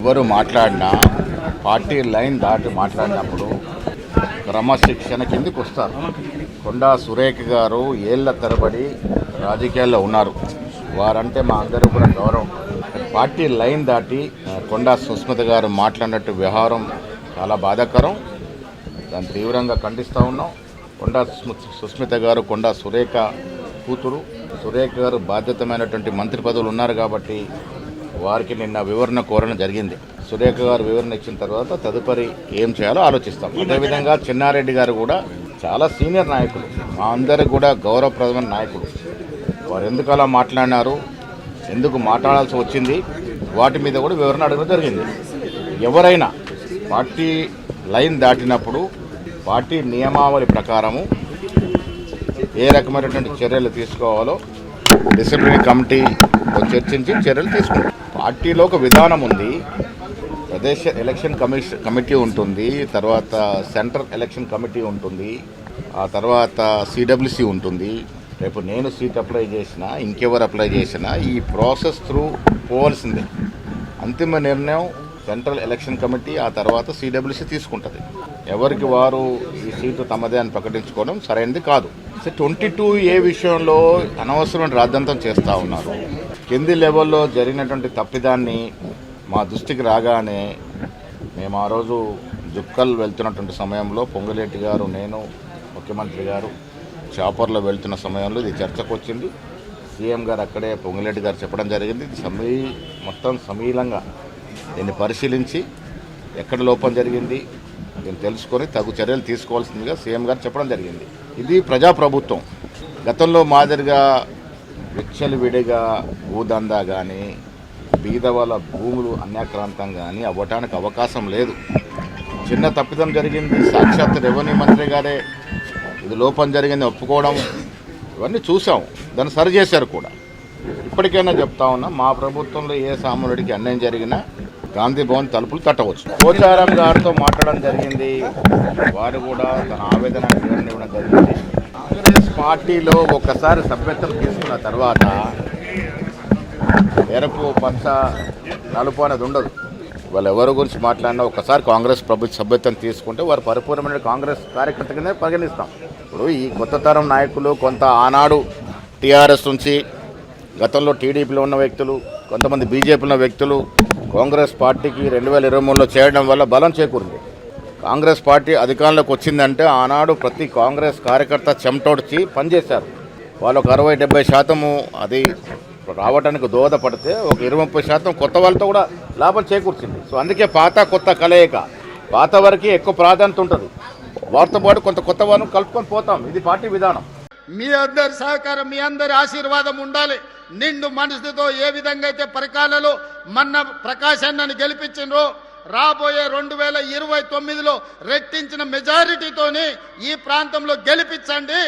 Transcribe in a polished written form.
ఎవరు మాట్లాడినా party line దాటి మాట్లాడినప్పుడు క్రమశిక్షణ కిందికి వస్తారు. కొండా సురేఖ గారు ఏళ్ల తరబడి రాజకీయాల్లో ఉన్నారు. వారంటే మా అందరూ కూడా గౌరవం. పార్టీ లైన్ దాటి కొండా సుస్మిత గారు మాట్లాడినట్టు వ్యవహారం చాలా బాధాకరం. దాన్ని తీవ్రంగా ఖండిస్తూ ఉన్నాం. కొండా సుస్మిత గారు కొండా సురేఖ కూతురు. సురేఖ గారు బాధ్యతమైనటువంటి మంత్రి పదవులు ఉన్నారు కాబట్టి వారికి నిన్న వివరణ కోరడం జరిగింది. సురేఖ గారు వివరణ ఇచ్చిన తర్వాత తదుపరి ఏం చేయాలో ఆలోచిస్తాం. అదేవిధంగా చిన్నారెడ్డి గారు కూడా చాలా సీనియర్ నాయకులు, మా అందరికి కూడా గౌరవప్రదమైన నాయకులు. వారు ఎందుకు అలా మాట్లాడినారు, ఎందుకు మాట్లాడాల్సి వచ్చింది, వాటి మీద కూడా వివరణ అడగడం జరిగింది. ఎవరైనా పార్టీ లైన్ దాటినప్పుడు పార్టీ నియమావళి ప్రకారము ఏ రకమైనటువంటి చర్యలు తీసుకోవాలో డిసిప్లినరీ కమిటీ చర్చించి చర్యలు తీసుకుంటారు. పార్టీలో ఒక విధానం ఉంది. ప్రదేశ్ ఎలక్షన్ కమిటీ ఉంటుంది, తర్వాత సెంట్రల్ ఎలక్షన్ కమిటీ ఉంటుంది, ఆ తర్వాత సిడబ్ల్యూసి ఉంటుంది. రేపు నేను సీట్ అప్లై చేసినా ఇంకెవరు అప్లై చేసినా ఈ ప్రాసెస్ త్రూ పోవాల్సిందే. అంతిమ నిర్ణయం సెంట్రల్ ఎలక్షన్ కమిటీ ఆ తర్వాత సిడబ్ల్యూసి తీసుకుంటుంది. ఎవరికి వారు ఈ సీటు తమదే అని ప్రకటించుకోవడం సరైనది కాదు. 22A విషయంలో అనవసరమైన రాద్ధాంతం చేస్తూ ఉన్నారు. కింది లెవెల్లో జరిగినటువంటి తప్పిదాన్ని మా దృష్టికి రాగానే మేము ఆ రోజు జుక్కల్ వెళ్తున్నటువంటి సమయంలో పొంగులేటి గారు, నేను, ముఖ్యమంత్రి గారు చాపర్లో వెళ్తున్న సమయంలో ఇది చర్చకు వచ్చింది. సీఎం గారు అక్కడే పొంగులేటి గారు చెప్పడం జరిగింది. మొత్తం సమీలంగా దీన్ని పరిశీలించి ఎక్కడ లోపం జరిగింది దీన్ని తెలుసుకొని తగు చర్యలు తీసుకోవాల్సిందిగా సీఎం గారు చెప్పడం జరిగింది. ఇది ప్రజాప్రభుత్వం. గతంలో మాదిరిగా విచ్చలవిడిగా భూదందా కానీ బీదవాళ్ళ భూములు అన్యాక్రాంతం కానీ అవ్వటానికి అవకాశం లేదు. చిన్న తప్పిదం జరిగింది, సాక్షాత్ రెవెన్యూ మంత్రి గారే ఇది లోపం జరిగింది ఒప్పుకోవడం, ఇవన్నీ చూసాం. దాన్ని సరి చేశారు కూడా. ఇప్పటికైనా చెప్తా ఉన్నా, మా ప్రభుత్వంలో ఏ సామాన్యుడికి అన్యాయం జరిగినా గాంధీ భవన్ తలుపులు తట్టవచ్చు. పోచారం గారితో మాట్లాడడం జరిగింది. వారు కూడా తన ఆవేదన వివరణ ఇవ్వడం జరిగింది. కాంగ్రెస్ పార్టీలో ఒక్కసారి సభ్యత్వం తీసుకున్న తర్వాత ఎరుపు పచ్చ నలుపు అనేది ఉండదు. వాళ్ళు ఎవరి గురించి మాట్లాడినా ఒకసారి కాంగ్రెస్ ప్రభుత్వ సభ్యత్వం తీసుకుంటే వారు పరిపూర్ణమైన కాంగ్రెస్ కార్యకర్త కింద పరిగణిస్తాం. ఇప్పుడు ఈ కొత్త తరం నాయకులు కొంత ఆనాడు టీఆర్ఎస్ నుంచి, గతంలో టీడీపీలో ఉన్న వ్యక్తులు, కొంతమంది బీజేపీలో ఉన్న వ్యక్తులు కాంగ్రెస్ పార్టీకి 2023లో చేరడం వల్ల బలం చేకూరింది. కాంగ్రెస్ పార్టీ అధికారంలోకి వచ్చిందంటే ఆనాడు ప్రతి కాంగ్రెస్ కార్యకర్త చెమటోడ్చి పనిచేశారు. వాళ్ళు ఒక 60-70% అది రావడానికి దోహదపడితే ఒక 20-30% కొత్త వాళ్ళతో కూడా లాభం చేకూర్చింది. సో అందుకే పాత కొత్త కలయిక, పాత వరకు ఎక్కువ ప్రాధాన్యత ఉంటుంది. వారితో పాటు కొంత కొత్త వాళ్ళను కలుపుకొని పోతాం. ఇది పార్టీ విధానం. మీ అందరి సహకారం, మీ అందరి ఆశీర్వాదం ఉండాలి. నిండు మనసుతో ఏ విధంగా అయితే పరికాలలో మన ప్రకాశాన్ని గెలిపించినో రాబోయే 2029లో రెట్టించిన మెజారిటీతోని ఈ ప్రాంతంలో గెలిపించండి.